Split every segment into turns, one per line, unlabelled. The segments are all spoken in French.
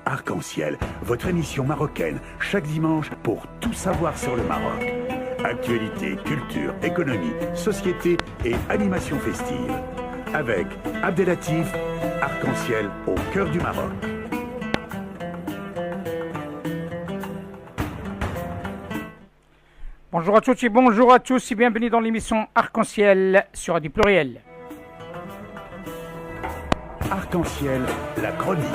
Arc-en-Ciel, votre émission marocaine, chaque dimanche pour tout savoir sur le Maroc. Actualité, culture, économie, société et animation festive. Avec Abdelatif, Arc-en-Ciel au cœur du Maroc.
Bonjour à toutes et bonjour à tous et bienvenue dans l'émission Arc-en-Ciel sur Radio Pluriel.
Arc-en-Ciel, la chronique.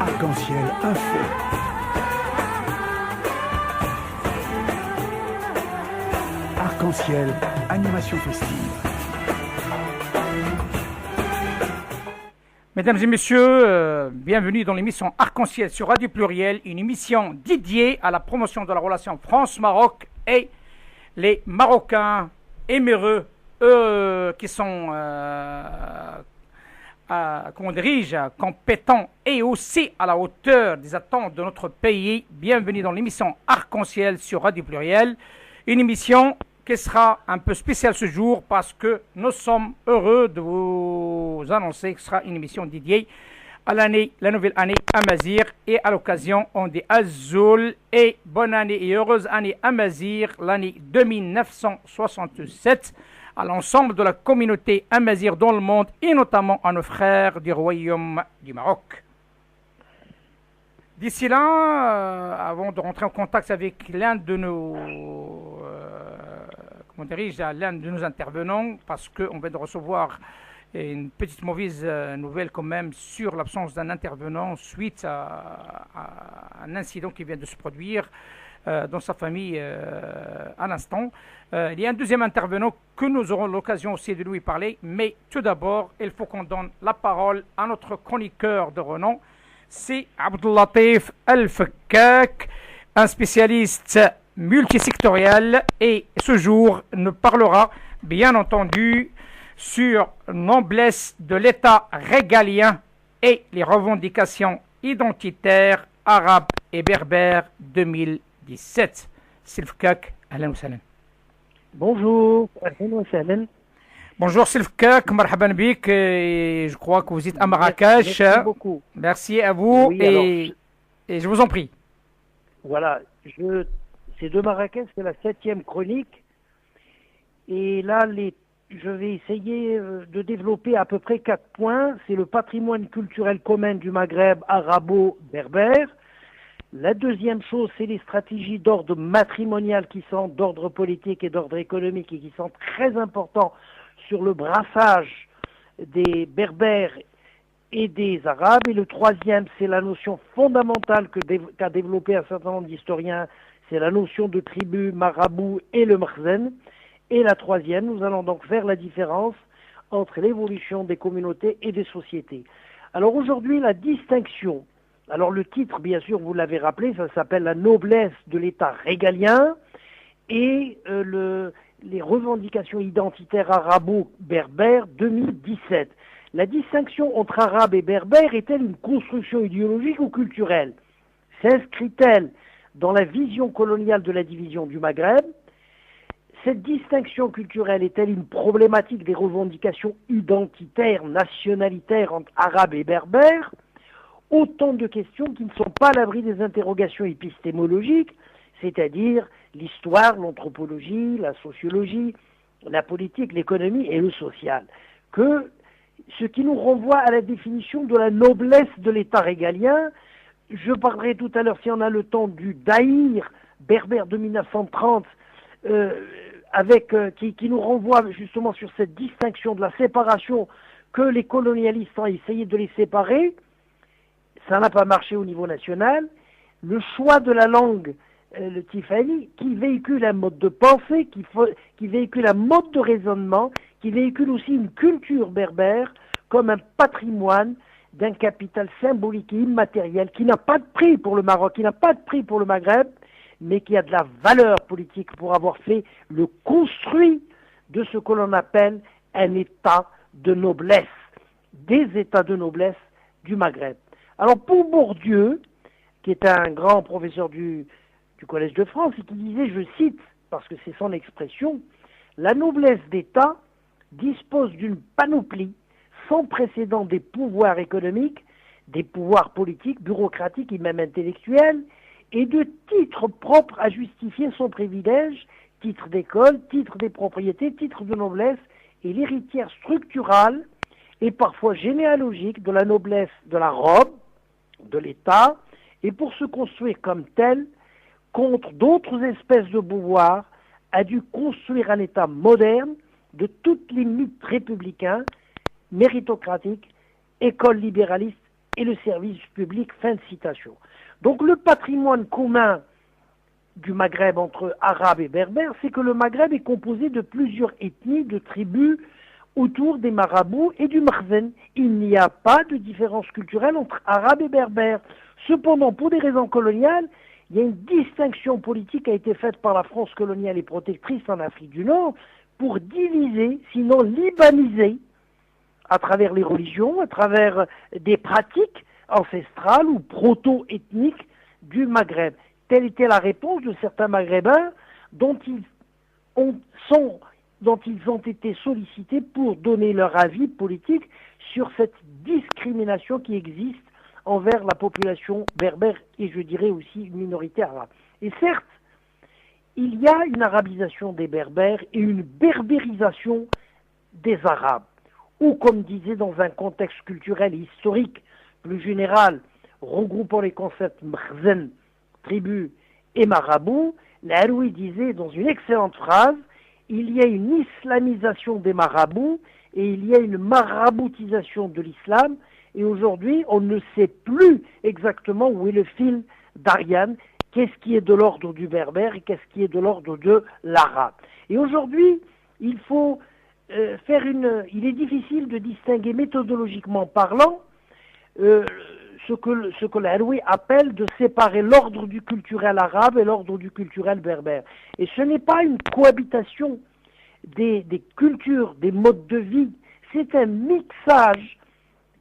Arc-en-Ciel info. Arc-en-Ciel, animation festive.
Mesdames et messieurs, bienvenue dans l'émission Arc-en-Ciel sur Radio Pluriel, une émission dédiée à la promotion de la relation France-Maroc et les Marocains émireux, qui sont, qu'on dirige, compétents et aussi à la hauteur des attentes de notre pays. Bienvenue dans l'émission Arc-en-Ciel sur Radio Pluriel, une émission qui sera un peu spéciale ce jour parce que nous sommes heureux de vous annoncer que ce sera une émission dédiée à la nouvelle année Amazir. Et à l'occasion, on dit Azul et bonne année et heureuse année Amazir, l'année 2967, à l'ensemble de la communauté Amazir dans le monde et notamment à nos frères du Royaume du Maroc. D'ici là, avant de rentrer en contact avec l'un de nos l'un de nos intervenants, parce qu'on vient de recevoir une petite mauvaise nouvelle quand même sur l'absence d'un intervenant suite à un incident qui vient de se produire dans sa famille à l'instant. Il y a un deuxième intervenant que nous aurons l'occasion aussi de lui parler, mais tout d'abord, il faut qu'on donne la parole à notre chroniqueur de renom, c'est Abdelatif El-Fekkak, un spécialiste multisectoriel, et ce jour nous parlera bien entendu sur noblesse de l'État régalien et les revendications identitaires arabes et berbères 2017. Silfkak, ahlan wa sahlan.
Bonjour, ahlan wa sahlan.
Bonjour Silfkak, marhaban bik, je crois que vous êtes à Marrakech.
Merci beaucoup.
Merci à vous,
oui,
et je vous en prie.
Voilà, c'est de Marrakech, c'est la 7e chronique. Et là, je vais essayer de développer à peu près 4 points. C'est le patrimoine culturel commun du Maghreb arabo-berbère. La deuxième chose, c'est les stratégies d'ordre matrimonial qui sont d'ordre politique et d'ordre économique et qui sont très importants sur le brassage des berbères et des arabes. Et le troisième, c'est la notion fondamentale qu'a développé un certain nombre d'historiens, c'est la notion de tribu, marabout et le marzen. Et la troisième, nous allons donc faire la différence entre l'évolution des communautés et des sociétés. Alors aujourd'hui, la distinction. Alors le titre, bien sûr, vous l'avez rappelé, ça s'appelle la noblesse de l'État régalien et les revendications identitaires arabo-berbères 2017. La distinction entre arabe et berbère est-elle une construction idéologique ou culturelle? S'inscrit-elle dans la vision coloniale de la division du Maghreb? Cette distinction culturelle est-elle une problématique des revendications identitaires, nationalitaires entre arabes et berbères? Autant de questions qui ne sont pas à l'abri des interrogations épistémologiques, c'est-à-dire l'histoire, l'anthropologie, la sociologie, la politique, l'économie et le social. Ce qui nous renvoie à la définition de la noblesse de l'État régalien. Je parlerai tout à l'heure, si on a le temps, du Daïr berbère de 1930, qui nous renvoie justement sur cette distinction de la séparation que les colonialistes ont essayé de les séparer. Ça n'a pas marché au niveau national. Le choix de la langue, le Tifani, qui véhicule un mode de pensée, qui véhicule un mode de raisonnement, qui véhicule aussi une culture berbère comme un patrimoine d'un capital symbolique et immatériel qui n'a pas de prix pour le Maroc, qui n'a pas de prix pour le Maghreb, mais qui a de la valeur politique pour avoir fait le construit de ce que l'on appelle un état de noblesse, des états de noblesse du Maghreb. Alors pour Bourdieu, qui est un grand professeur du Collège de France, et qui disait, je cite, parce que c'est son expression, La noblesse d'État dispose d'une panoplie sans précédent des pouvoirs économiques, des pouvoirs politiques, bureaucratiques et même intellectuels, et de titres propres à justifier son privilège, titre d'école, titre des propriétés, titre de noblesse, et l'héritière structurale et parfois généalogique de la noblesse de la robe, de l'État, et pour se construire comme tel, contre d'autres espèces de pouvoir, a dû construire un État moderne de toutes les mythes républicains, méritocratiques, école libéraliste et le service public. Fin de citation. Donc le patrimoine commun du Maghreb entre Arabes et Berbères, c'est que le Maghreb est composé de plusieurs ethnies, de tribus autour des marabouts et du Makhzen. Il n'y a pas de différence culturelle entre Arabes et Berbères. Cependant, pour des raisons coloniales, il y a une distinction politique qui a été faite par la France coloniale et protectrice en Afrique du Nord pour diviser, sinon libaniser, à travers les religions, à travers des pratiques ancestrales ou proto-ethniques du Maghreb. Telle était la réponse de certains Maghrébins dont ils ont été sollicités pour donner leur avis politique sur cette discrimination qui existe envers la population berbère et je dirais aussi une minorité arabe. Et certes, il y a une arabisation des berbères et une berbérisation des arabes, ou comme disait dans un contexte culturel et historique plus général, regroupant les concepts mkhzen, tribu et marabout, Laroui disait dans une excellente phrase, il y a une islamisation des marabouts et il y a une maraboutisation de l'islam, et aujourd'hui on ne sait plus exactement où est le fil d'Ariane, qu'est-ce qui est de l'ordre du berbère et qu'est-ce qui est de l'ordre de l'arabe. Et aujourd'hui, il faut il est difficile de distinguer méthodologiquement parlant ce que Laroui appelle de séparer l'ordre du culturel arabe et l'ordre du culturel berbère. Et ce n'est pas une cohabitation des cultures, des modes de vie, c'est un mixage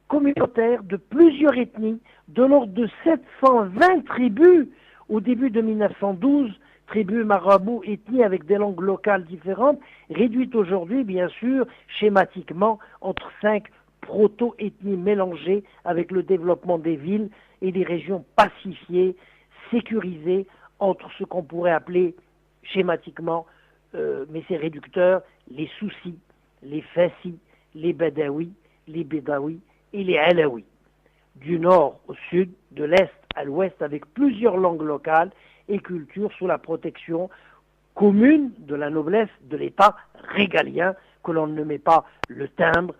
communautaire de plusieurs ethnies, de l'ordre de 720 tribus au début de 1912, tribus marabouts, ethnies avec des langues locales différentes, réduites aujourd'hui, bien sûr, schématiquement, entre 5 proto-ethnies mélangées avec le développement des villes et des régions pacifiées, sécurisées entre ce qu'on pourrait appeler schématiquement, mais c'est réducteur, les Soussis, les Fassis, les Badaouis, les Bédaouis et les Alaouis. Du nord au sud, de l'est à l'ouest, avec plusieurs langues locales et cultures sous la protection commune de la noblesse de l'État régalien, que l'on ne met pas le timbre,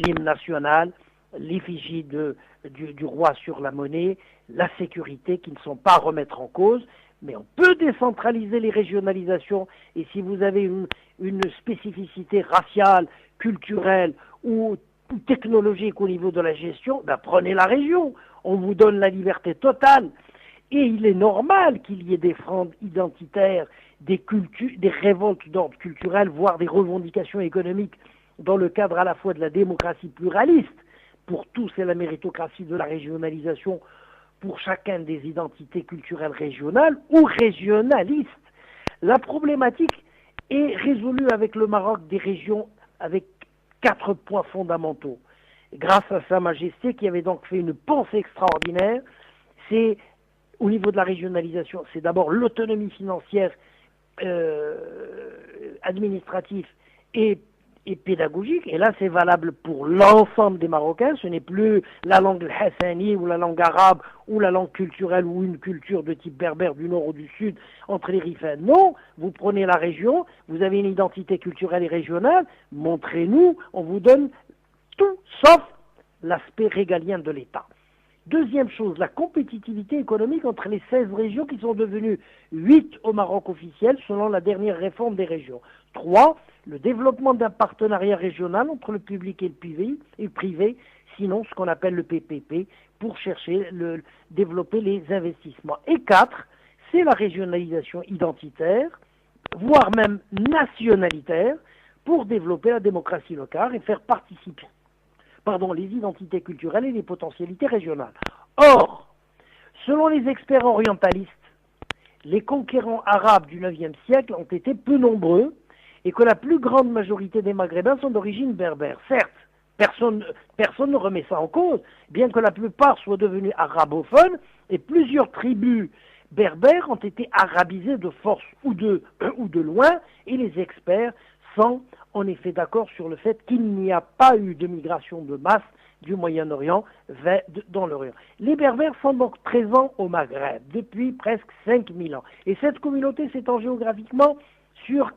l'hymne national, l'effigie du roi sur la monnaie, la sécurité qui ne sont pas à remettre en cause, mais on peut décentraliser les régionalisations, et si vous avez une spécificité raciale, culturelle ou technologique au niveau de la gestion, ben prenez la région, on vous donne la liberté totale. Et il est normal qu'il y ait des frondes identitaires, des révoltes d'ordre culturel, voire des revendications économiques dans le cadre à la fois de la démocratie pluraliste, pour tous c'est la méritocratie de la régionalisation, pour chacun des identités culturelles régionales ou régionalistes. La problématique est résolue avec le Maroc des régions avec 4 points fondamentaux. Grâce à Sa Majesté qui avait donc fait une pensée extraordinaire, c'est au niveau de la régionalisation, c'est d'abord l'autonomie financière, administrative et pédagogique, et là c'est valable pour l'ensemble des Marocains, ce n'est plus la langue hassani ou la langue arabe ou la langue culturelle ou une culture de type berbère du nord ou du sud entre les rifins. Non, vous prenez la région, vous avez une identité culturelle et régionale, montrez-nous, on vous donne tout sauf l'aspect régalien de l'État. Deuxième chose, la compétitivité économique entre les 16 régions qui sont devenues 8 au Maroc officiel selon la dernière réforme des régions. 3, le développement d'un partenariat régional entre le public et le privé, sinon ce qu'on appelle le PPP, pour chercher développer les investissements. Et 4, c'est la régionalisation identitaire, voire même nationalitaire, pour développer la démocratie locale et faire participer les identités culturelles et les potentialités régionales. Or, selon les experts orientalistes, les conquérants arabes du IXe siècle ont été peu nombreux et que la plus grande majorité des Maghrébins sont d'origine berbère. Certes, personne ne remet ça en cause, bien que la plupart soient devenus arabophones, et plusieurs tribus berbères ont été arabisées de force ou de loin, et les experts sont en effet d'accord sur le fait qu'il n'y a pas eu de migration de masse du Moyen-Orient dans l'Orient. Les Berbères sont donc présents au Maghreb depuis presque 5000 ans. Et cette communauté s'étend géographiquement sur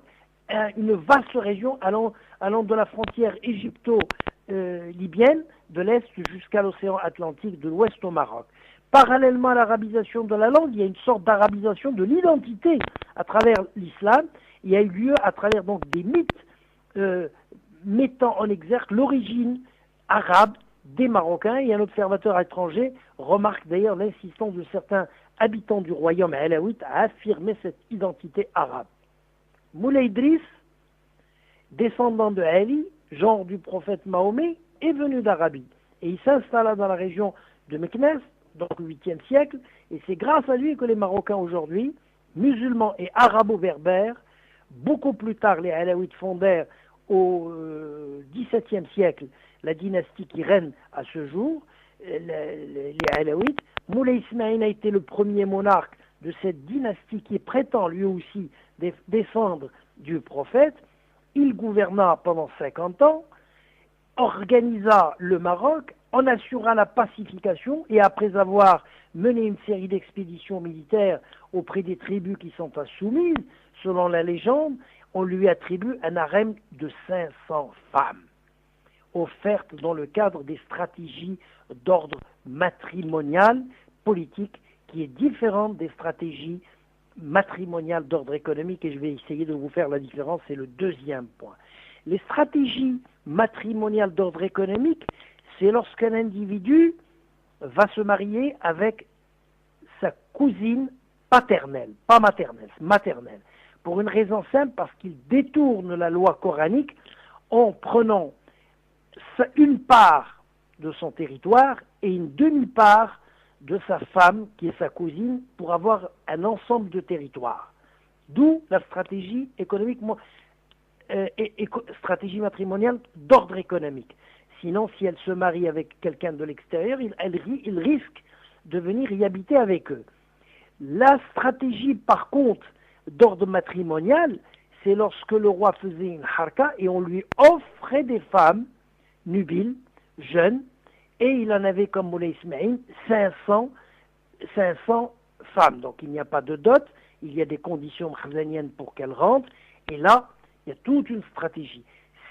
une vaste région allant de la frontière égypto-libyenne, de l'Est jusqu'à l'océan Atlantique, de l'Ouest au Maroc. Parallèlement à l'arabisation de la langue, il y a une sorte d'arabisation de l'identité à travers l'islam. Il y a eu lieu à travers donc des mythes mettant en exergue l'origine arabe des Marocains, et un observateur étranger remarque d'ailleurs l'insistance de certains habitants du royaume alaouite à affirmer cette identité arabe. Moulay Idriss, descendant de Ali, genre du prophète Mahomet, est venu d'Arabie et il s'installa dans la région de Meknès, donc au 8e siècle, et c'est grâce à lui que les Marocains aujourd'hui, musulmans et arabo-berbères, beaucoup plus tard les Alaouites fondèrent au XVIIe siècle la dynastie qui règne à ce jour, les Alaouites. Moulay Ismaïl a été le premier monarque de cette dynastie qui prétend lui aussi descendre du prophète. Il gouverna pendant 50 ans, organisa le Maroc, en assura la pacification, et après avoir mené une série d'expéditions militaires auprès des tribus qui sont insoumises, selon la légende, on lui attribue un harem de 500 femmes, offertes dans le cadre des stratégies d'ordre matrimonial politique, qui est différente des stratégies matrimoniales d'ordre économique, et je vais essayer de vous faire la différence, c'est le deuxième point. Les stratégies matrimoniales d'ordre économique, c'est lorsqu'un individu va se marier avec sa cousine paternelle, pas maternelle, maternelle, pour une raison simple, parce qu'il détourne la loi coranique en prenant une part de son territoire et une demi-part de sa femme, qui est sa cousine, pour avoir un ensemble de territoire. D'où la stratégie économique, stratégie matrimoniale d'ordre économique. Sinon, si elle se marie avec quelqu'un de l'extérieur, il risque de venir y habiter avec eux. La stratégie, par contre, d'ordre matrimonial, c'est lorsque le roi faisait une harka et on lui offrait des femmes nubiles, jeunes, et il en avait, comme Moulay Ismaïl, 500 femmes. Donc il n'y a pas de dot, il y a des conditions khazaniennes pour qu'elles rentrent, et là, il y a toute une stratégie.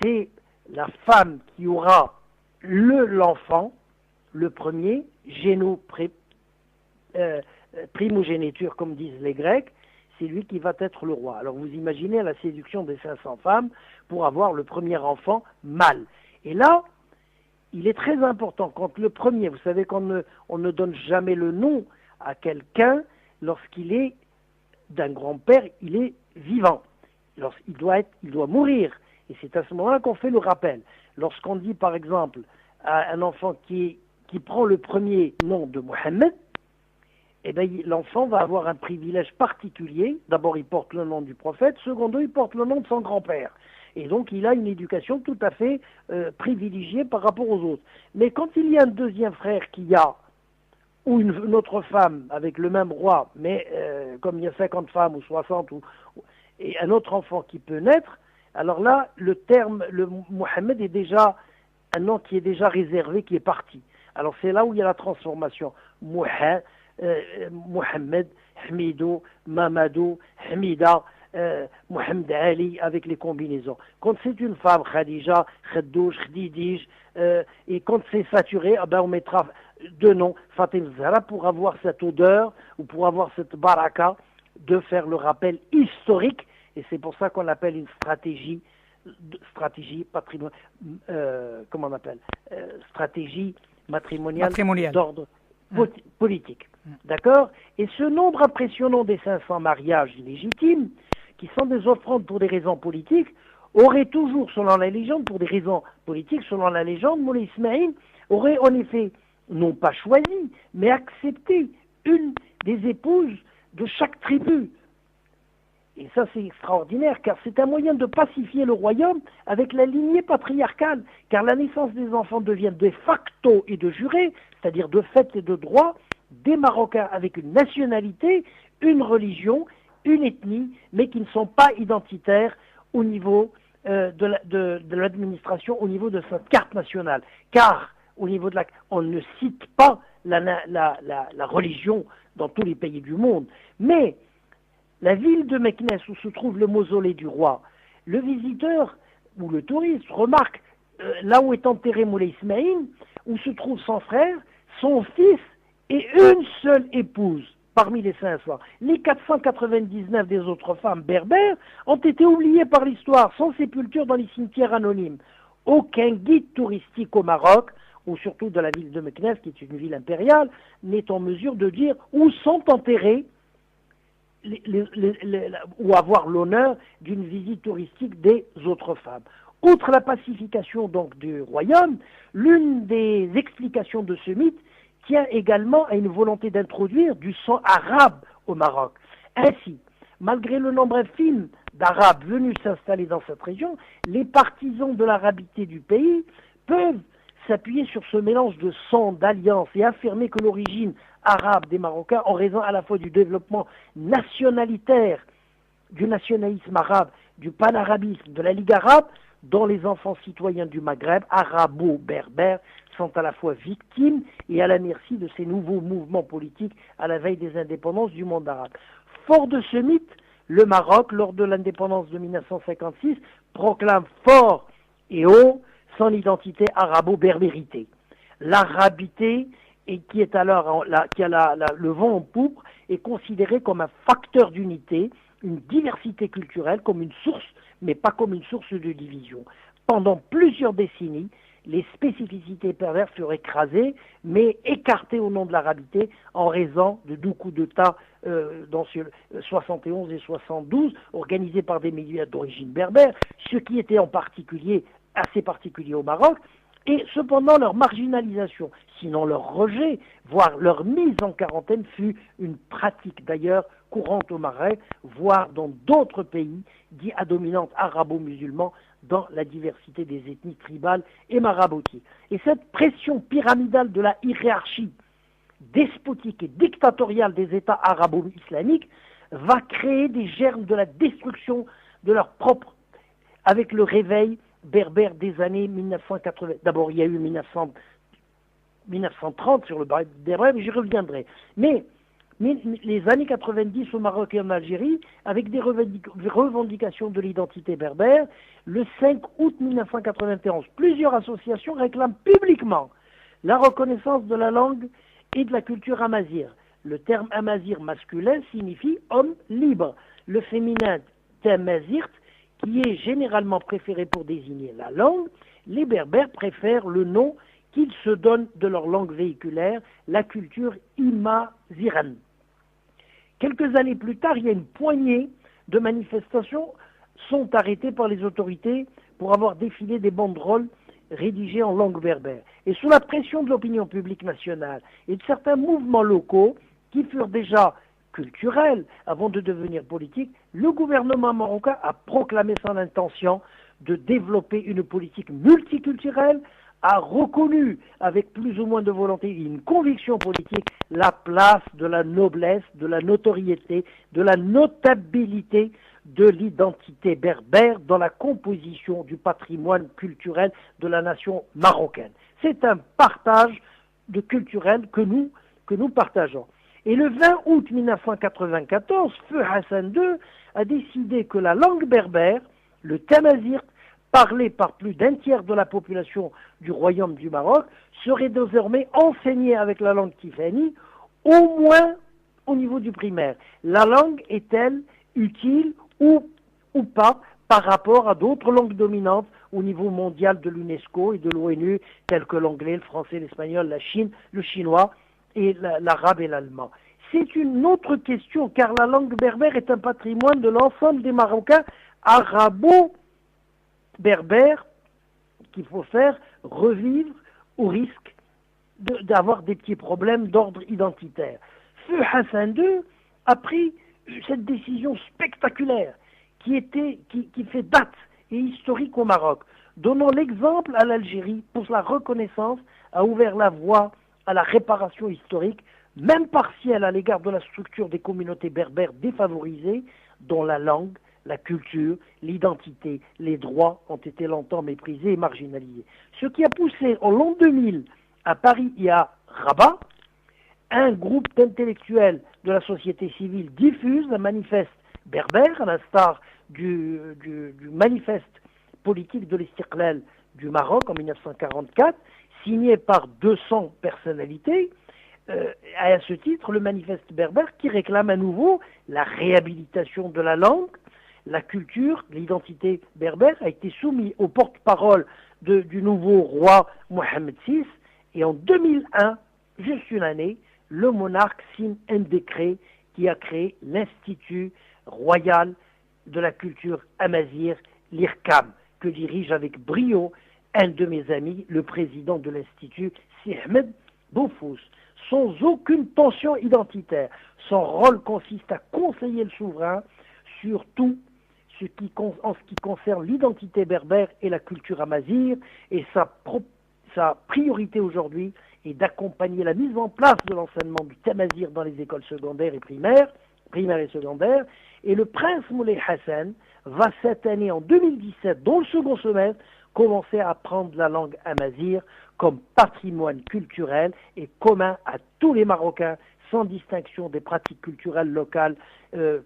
C'est la femme qui aura l'enfant, le premier, primogéniture, comme disent les Grecs, c'est lui qui va être le roi. Alors vous imaginez la séduction des 500 femmes pour avoir le premier enfant mâle. Et là, il est très important, quand le premier, vous savez qu'on ne donne jamais le nom à quelqu'un lorsqu'il est d'un grand-père, il est vivant. Il doit mourir. Et c'est à ce moment-là qu'on fait le rappel. Lorsqu'on dit, par exemple, à un enfant qui prend le premier nom de Mohammed, eh bien, l'enfant va avoir un privilège particulier. D'abord, il porte le nom du prophète. Secondo, il porte le nom de son grand-père. Et donc, il a une éducation tout à fait privilégiée par rapport aux autres. Mais quand il y a un deuxième frère ou une autre femme avec le même roi, mais comme il y a 50 femmes ou 60, et un autre enfant qui peut naître, alors là, le Mohammed est déjà un nom qui est déjà réservé, qui est parti. Alors c'est là où il y a la transformation. Mohammed, Hamidou, Mamadou, Hamida, Mohamed Ali, avec les combinaisons. Quand c'est une femme, Khadija, Khadouj, Khadidij, et quand c'est saturé, on mettra deux noms, Fatim Zahra, pour avoir cette odeur, ou pour avoir cette baraka, de faire le rappel historique, et c'est pour ça qu'on appelle une stratégie patrimoniale, stratégie matrimoniale d'ordre politique. D'accord? Et ce nombre impressionnant des 500 mariages illégitimes, qui sont des offrandes pour des raisons politiques, aurait toujours, selon la légende, pour des raisons politiques, selon la légende, Moulay Ismaïl aurait en effet, non pas choisi, mais accepté une des épouses de chaque tribu. Et ça, c'est extraordinaire, car c'est un moyen de pacifier le royaume avec la lignée patriarcale, car la naissance des enfants devient de facto et de juré, c'est-à-dire de fait et de droit, des Marocains avec une nationalité, une religion, une ethnie, mais qui ne sont pas identitaires au niveau de l'administration, au niveau de sa carte nationale. Car, au niveau de on ne cite pas la religion dans tous les pays du monde. Mais la ville de Meknès, où se trouve le mausolée du roi, le visiteur ou le touriste remarque là où est enterré Moulay Ismaïl, où se trouve son frère, son fils et une seule épouse parmi les 500. Les 499 des autres femmes berbères ont été oubliées par l'histoire, sans sépulture dans les cimetières anonymes. Aucun guide touristique au Maroc, ou surtout de la ville de Meknès, qui est une ville impériale, n'est en mesure de dire où sont enterrés ou avoir l'honneur d'une visite touristique des autres femmes. Outre la pacification donc du royaume, l'une des explications de ce mythe tient également à une volonté d'introduire du sang arabe au Maroc. Ainsi, malgré le nombre infime d'Arabes venus s'installer dans cette région, les partisans de l'arabité du pays peuvent s'appuyer sur ce mélange de sang, d'alliance et affirmer que l'origine arabe des Marocains, en raison à la fois du développement nationalitaire, du nationalisme arabe, du panarabisme, de la Ligue arabe, dont les enfants citoyens du Maghreb, arabo-berbères, sont à la fois victimes et à la merci de ces nouveaux mouvements politiques à la veille des indépendances du monde arabe. Fort de ce mythe, le Maroc, lors de l'indépendance de 1956, proclame fort et haut son identité arabo-berbérité. L'arabité, et qui est alors qui a le vent en poupe, est considérée comme un facteur d'unité, une diversité culturelle, comme une source, mais pas comme une source de division. Pendant plusieurs décennies, les spécificités berbères furent écrasées, mais écartées au nom de l'arabité en raison de deux coups d'État dans 71 et 72, organisés par des milieux d'origine berbère, ce qui était en particulier assez particulier au Maroc, et cependant leur marginalisation, sinon leur rejet, voire leur mise en quarantaine, fut une pratique d'ailleurs courante au Maroc, voire dans d'autres pays dits à dominante arabo-musulman, dans la diversité des ethnies tribales et maraboutiques. Et cette pression pyramidale de la hiérarchie despotique et dictatoriale des États arabo-islamiques va créer des germes de la destruction de leur propre, avec le réveil berbère des années 1980. D'abord, il y a eu 1930 sur le berbère, mais j'y reviendrai. Mais les années 90 au Maroc et en Algérie, avec des revendications de l'identité berbère, le 5 août 1991, plusieurs associations réclament publiquement la reconnaissance de la langue et de la culture amazigh. Le terme amazigh masculin signifie homme libre. Le féminin tamazirt, qui est généralement préféré pour désigner la langue, les berbères préfèrent le nom qu'ils se donnent de leur langue véhiculaire, la culture imaziran. Quelques années plus tard, il y a une poignée de manifestations sont arrêtées par les autorités pour avoir défilé des banderoles rédigées en langue berbère. Et sous la pression de l'opinion publique nationale et de certains mouvements locaux qui furent déjà culturels avant de devenir politiques, le gouvernement marocain a proclamé son intention de développer une politique multiculturelle, a reconnu avec plus ou moins de volonté et une conviction politique la place de la noblesse, de la notoriété, de la notabilité de l'identité berbère dans la composition du patrimoine culturel de la nation marocaine. C'est un partage de culturel que nous partageons. Et le 20 août 1994, Feu Hassan II a décidé que la langue berbère, le tamazirt, parlé par plus d'un tiers de la population du Royaume du Maroc, serait désormais enseignée avec la langue tifani, au moins au niveau du primaire. La langue est-elle utile ou pas par rapport à d'autres langues dominantes au niveau mondial de l'UNESCO et de l'ONU, telles que l'anglais, le français, l'espagnol, la Chine, le chinois et l'arabe et l'allemand? C'est une autre question, car la langue berbère est un patrimoine de l'ensemble des Marocains arabo-berbères qu'il faut faire revivre au risque d'avoir des petits problèmes d'ordre identitaire. Feu Hassan II a pris cette décision spectaculaire qui fait date et historique au Maroc, donnant l'exemple à l'Algérie pour la reconnaissance, a ouvert la voie à la réparation historique, même partielle à l'égard de la structure des communautés berbères défavorisées, dont la langue, la culture, l'identité, les droits ont été longtemps méprisés et marginalisés. Ce qui a poussé en l'an 2000 à Paris et à Rabat, un groupe d'intellectuels de la société civile diffuse un manifeste berbère, à l'instar du manifeste politique de l'Istiqlal du Maroc en 1944, signé par 200 personnalités. À ce titre, le manifeste berbère qui réclame à nouveau la réhabilitation de la langue, la culture, l'identité berbère, a été soumis au porte-parole du nouveau roi Mohamed VI. Et en 2001, juste une année, le monarque signe un décret qui a créé l'Institut royal de la culture amazigh, l'IRCAM, que dirige avec brio un de mes amis, le président de l'Institut, Si Ahmed Boufous, sans aucune tension identitaire. Son rôle consiste à conseiller le souverain sur tout en ce qui concerne l'identité berbère et la culture amazigh, et sa priorité aujourd'hui est d'accompagner la mise en place de l'enseignement du tamazigh dans les écoles secondaires et primaires et secondaires. Et le prince Moulay Hassan va cette année, en 2017, dans le second semestre, commencer à apprendre la langue amazigh comme patrimoine culturel et commun à tous les Marocains, sans distinction des pratiques culturelles locales,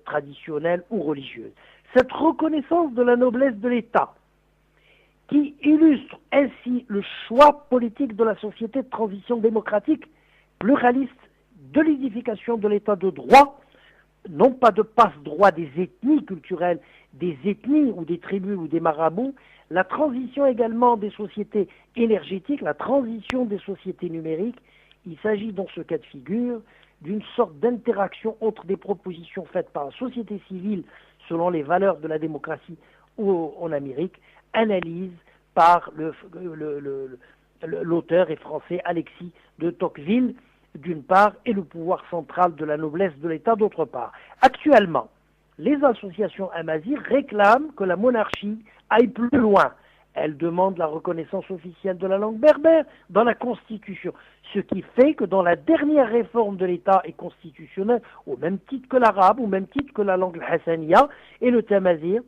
traditionnelles ou religieuses. Cette reconnaissance de la noblesse de l'État, qui illustre ainsi le choix politique de la société de transition démocratique, pluraliste, de l'édification de l'État de droit, non pas de passe-droit des ethnies culturelles, des ethnies ou des tribus ou des marabouts, la transition également des sociétés énergétiques, la transition des sociétés numériques. Il s'agit dans ce cas de figure d'une sorte d'interaction entre des propositions faites par la société civile selon les valeurs de la démocratie ou en Amérique, analyse par l'auteur et français Alexis de Tocqueville d'une part et le pouvoir central de la noblesse de l'État d'autre part. Actuellement, les associations amazigh réclament que la monarchie aille plus loin. Elles demandent la reconnaissance officielle de la langue berbère dans la Constitution, ce qui fait que dans la dernière réforme de l'État et constitutionnelle, au même titre que l'arabe, au même titre que la langue hassaniya et le tamazigh,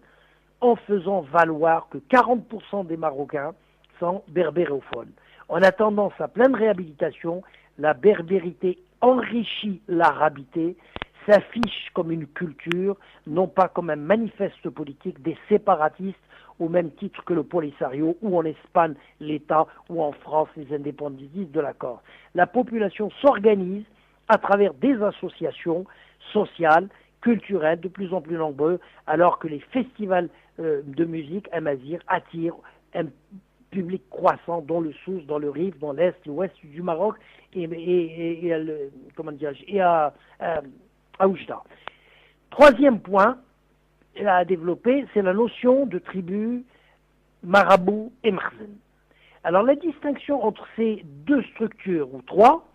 en faisant valoir que 40% des Marocains sont berbérophones. En attendant sa pleine réhabilitation, la berbérité enrichit l'arabité, s'affiche comme une culture, non pas comme un manifeste politique des séparatistes, au même titre que le Polisario, ou en Espagne l'État, ou en France les indépendantistes de la Corse. La population s'organise à travers des associations sociales, culturelles, de plus en plus nombreux, alors que les festivals de musique amazigh attirent un public croissant dans le Sousse, dans le Rif, dans l'Est, l'Ouest du Maroc et à Oujda. Troisième point à développer, c'est la notion de tribu, marabout et marzen. Alors la distinction entre ces deux structures, ou trois,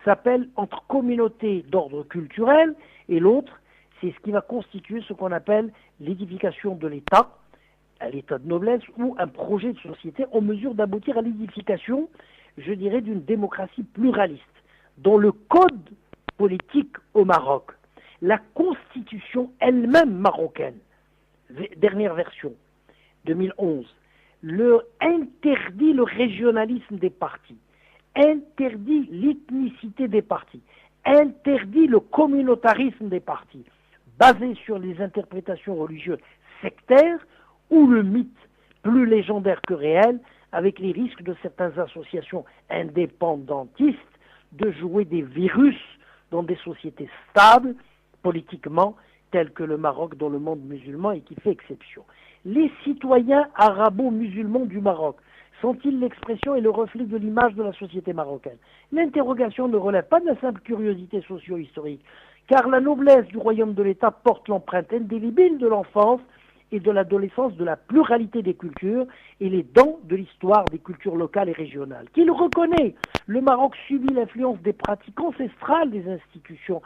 s'appelle entre communauté d'ordre culturel et l'autre, c'est ce qui va constituer ce qu'on appelle l'édification de l'État, l'état de noblesse, ou un projet de société en mesure d'aboutir à l'édification, je dirais, d'une démocratie pluraliste, dont le code politique au Maroc, la constitution elle-même marocaine, dernière version, 2011, interdit le régionalisme des partis, interdit l'ethnicité des partis, interdit le communautarisme des partis, basé sur les interprétations religieuses sectaires ou le mythe plus légendaire que réel, avec les risques de certaines associations indépendantistes de jouer des virus dans des sociétés stables politiquement, telles que le Maroc dans le monde musulman et qui fait exception. Les citoyens arabo-musulmans du Maroc sont-ils l'expression et le reflet de l'image de la société marocaine? L'interrogation ne relève pas de la simple curiosité socio-historique, car la noblesse du royaume de l'État porte l'empreinte indélébile de l'enfance et de l'adolescence de la pluralité des cultures et les dons de l'histoire des cultures locales et régionales. Qu'il reconnaît, le Maroc subit l'influence des pratiques ancestrales des institutions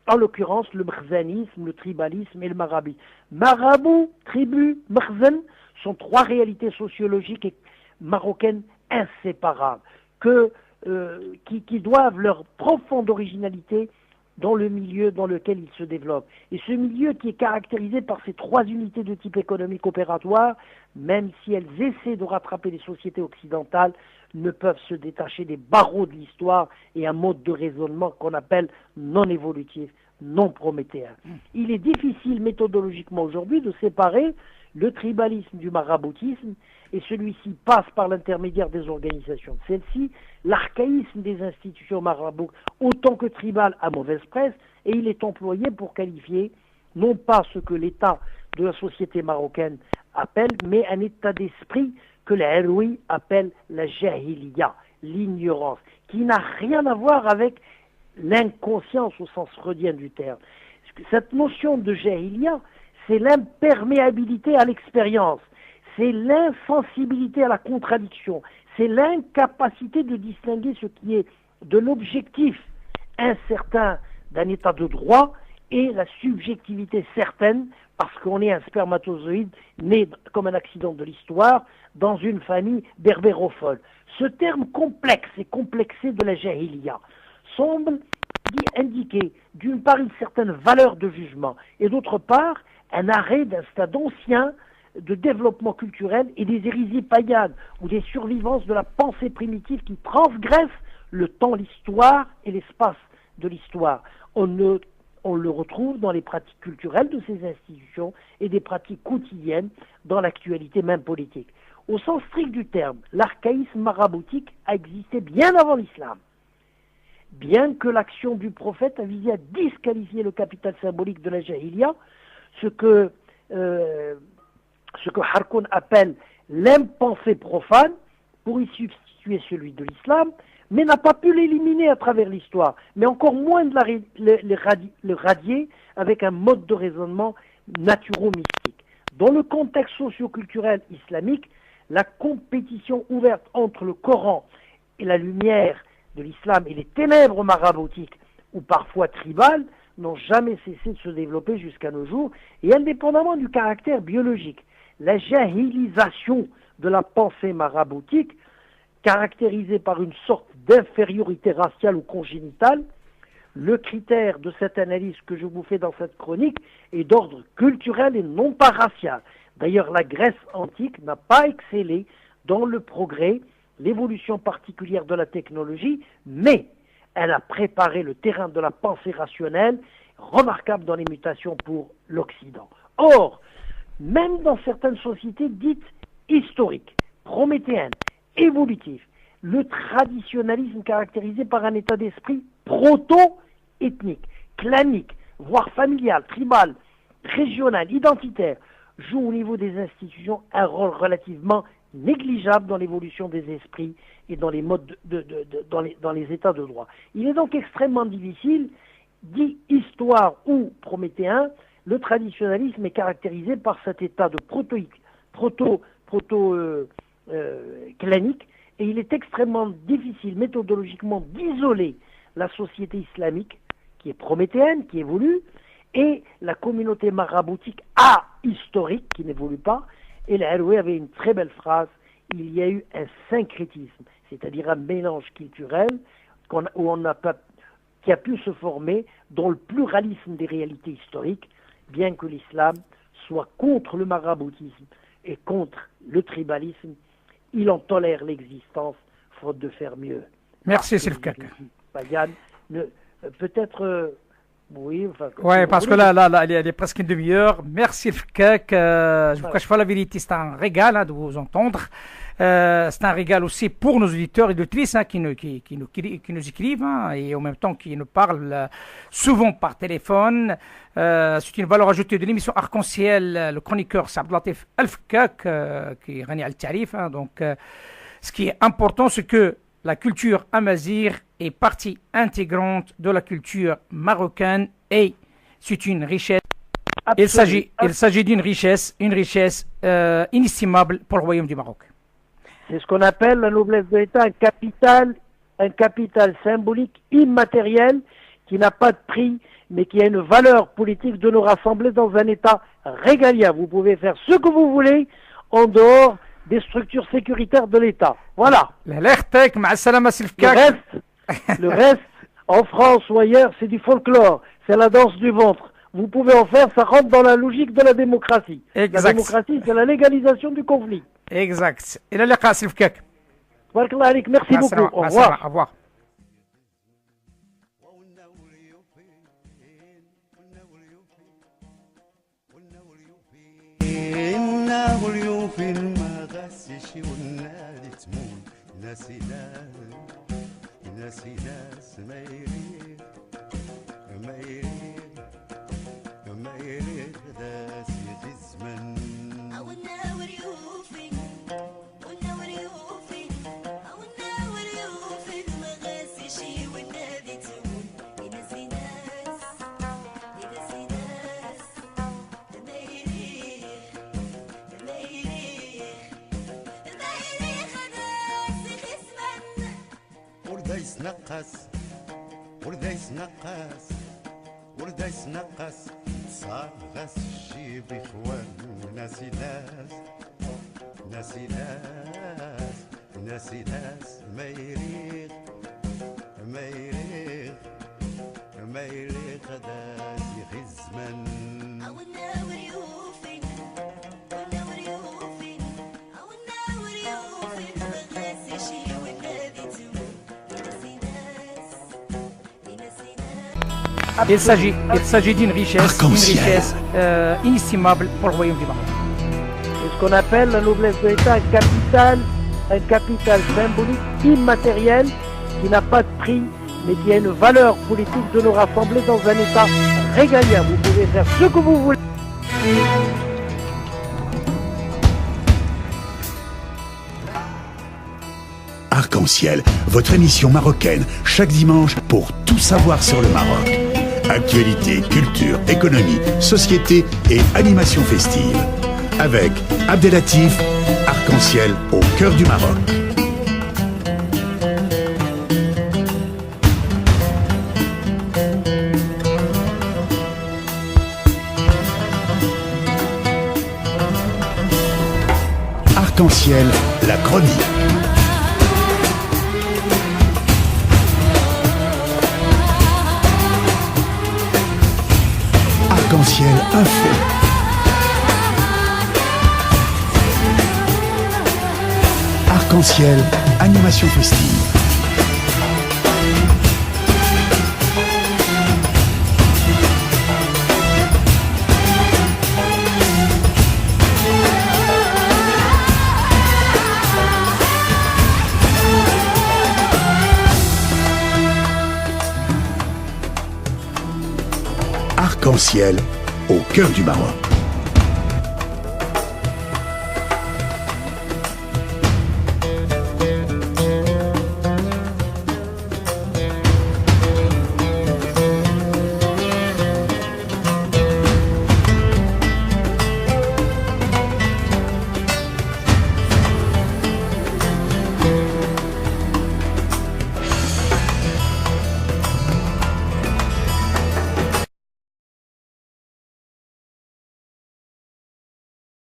en l'occurrence le mrzanisme, le tribalisme et le marabisme. Marabout, tribu, mrzan sont trois réalités sociologiques et marocaines inséparables qui doivent leur profonde originalité dans le milieu dans lequel ils se développent. Et ce milieu qui est caractérisé par ces trois unités de type économique opératoire, même si elles essaient de rattraper les sociétés occidentales, ne peuvent se détacher des barreaux de l'histoire et un mode de raisonnement qu'on appelle non évolutif, non prométhéen. Il est difficile méthodologiquement aujourd'hui de séparer le tribalisme du maraboutisme, et celui-ci passe par l'intermédiaire des organisations de celles-ci. L'archaïsme des institutions marabouts, autant que tribal, a mauvaise presse, et il est employé pour qualifier non pas ce que l'État de la société marocaine appelle, mais un état d'esprit que les Héroïs appellent la jahiliya, l'ignorance, qui n'a rien à voir avec l'inconscience au sens freudien du terme. Cette notion de jahiliya, c'est l'imperméabilité à l'expérience, c'est l'insensibilité à la contradiction, c'est l'incapacité de distinguer ce qui est de l'objectif incertain d'un état de droit et la subjectivité certaine, parce qu'on est un spermatozoïde né comme un accident de l'histoire dans une famille berbérophone. Ce terme complexe et complexé de la jahiliya semble indiquer d'une part une certaine valeur de jugement et d'autre part un arrêt d'un stade ancien de développement culturel et des hérésies païennes ou des survivances de la pensée primitive qui transgressent le temps, l'histoire et l'espace de l'histoire. On le retrouve dans les pratiques culturelles de ces institutions et des pratiques quotidiennes dans l'actualité même politique. Au sens strict du terme, l'archaïsme maraboutique a existé bien avant l'islam. Bien que l'action du prophète a visé à disqualifier le capital symbolique de la jahiliya, ce que Harkoun appelle l'impensé profane, pour y substituer celui de l'islam, mais n'a pas pu l'éliminer à travers l'histoire, mais encore moins de le radier avec un mode de raisonnement naturo-mystique. Dans le contexte socio-culturel islamique, la compétition ouverte entre le Coran et la lumière de l'islam et les ténèbres maraboutiques, ou parfois tribales, n'ont jamais cessé de se développer jusqu'à nos jours, et indépendamment du caractère biologique, la jahilisation de la pensée maraboutique, caractérisée par une sorte d'infériorité raciale ou congénitale, le critère de cette analyse que je vous fais dans cette chronique est d'ordre culturel et non pas racial. D'ailleurs, la Grèce antique n'a pas excellé dans le progrès, l'évolution particulière de la technologie, mais elle a préparé le terrain de la pensée rationnelle, remarquable dans les mutations pour l'Occident. Or, même dans certaines sociétés dites historiques, prométhéennes, évolutives, le traditionnalisme caractérisé par un état d'esprit proto-ethnique, clanique, voire familial, tribal, régional, identitaire, joue au niveau des institutions un rôle relativement négligeable dans l'évolution des esprits et dans les modes dans les états de droit. Il est donc extrêmement difficile, dit histoire ou prométhéen, le traditionnalisme est caractérisé par cet état de clanique, et il est extrêmement difficile méthodologiquement d'isoler la société islamique qui est prométhéenne, qui évolue, et la communauté maraboutique ahistorique qui n'évolue pas. Et l'Héroï avait une très belle phrase: il y a eu un syncrétisme, c'est-à-dire un mélange culturel qui a pu se former dans le pluralisme des réalités historiques, bien que l'islam soit contre le maraboutisme et contre le tribalisme, il en tolère l'existence, faute de faire mieux.
Merci, Silfkak.
Peut-être... oui, enfin,
parce que là, il est presque une demi-heure. Merci, Silfkak. Je vous cache pas la vérité, c'est un régal de vous entendre. C'est un régal aussi pour nos auditeurs et auditrices qui nous écrivent et en même temps qui nous parlent souvent par téléphone. C'est une valeur ajoutée de l'émission Arc-en-Ciel. Le chroniqueur, c'est Abdelatif Elfkak, qui est Rani Al-Tarif. Donc, ce qui est important, c'est que la culture amazigh est partie intégrante de la culture marocaine et c'est une richesse. Il s'agit d'une richesse inestimable pour le royaume du Maroc.
C'est ce qu'on appelle la noblesse de l'État, un capital symbolique immatériel qui n'a pas de prix, mais qui a une valeur politique de nous rassembler dans un État régalien. Vous pouvez faire ce que vous voulez en dehors des structures sécuritaires de l'État. Voilà. Le reste, en France ou ailleurs, c'est du folklore, c'est la danse du ventre. Vous pouvez en faire, ça rentre dans la logique de la démocratie.
Exact.
La démocratie, c'est la légalisation du conflit.
Exact. إلى اللقاء سي الفكاك.
بارك الله عليك. Merci beaucoup. Au revoir.
Au revoir.
إنه اليوف ما غسش والنادي تمون ناسي ناس ما يريد داس يجي الزمن
والناور يوفي ما غاسش والنادي تمون ينسي ناس
وردا يسنقص صار غاس الشي بإخوان ناسي ناس ما يريغ غداس يغي الزمن
والناور يوفي ما غاسش والنادي تمون ينسي ناس.
Il s'agit d'une richesse, inestimable pour le royaume du Maroc.
C'est ce qu'on appelle la noblesse de l'État, un capital symbolique immatériel qui n'a pas de prix, mais qui a une valeur politique de nous rassembler dans un État régalien. Vous pouvez faire ce que vous voulez.
Arc-en-Ciel, votre émission marocaine, chaque dimanche pour tout savoir sur le Maroc. Actualité, culture, économie, société et animation festive. Avec Abdelatif, Arc-en-Ciel au cœur du Maroc. Arc-en-Ciel, la chronique. Arc-en-Ciel info. Arc-en-Ciel animation festive. Arc-en-Ciel au cœur du Maroc.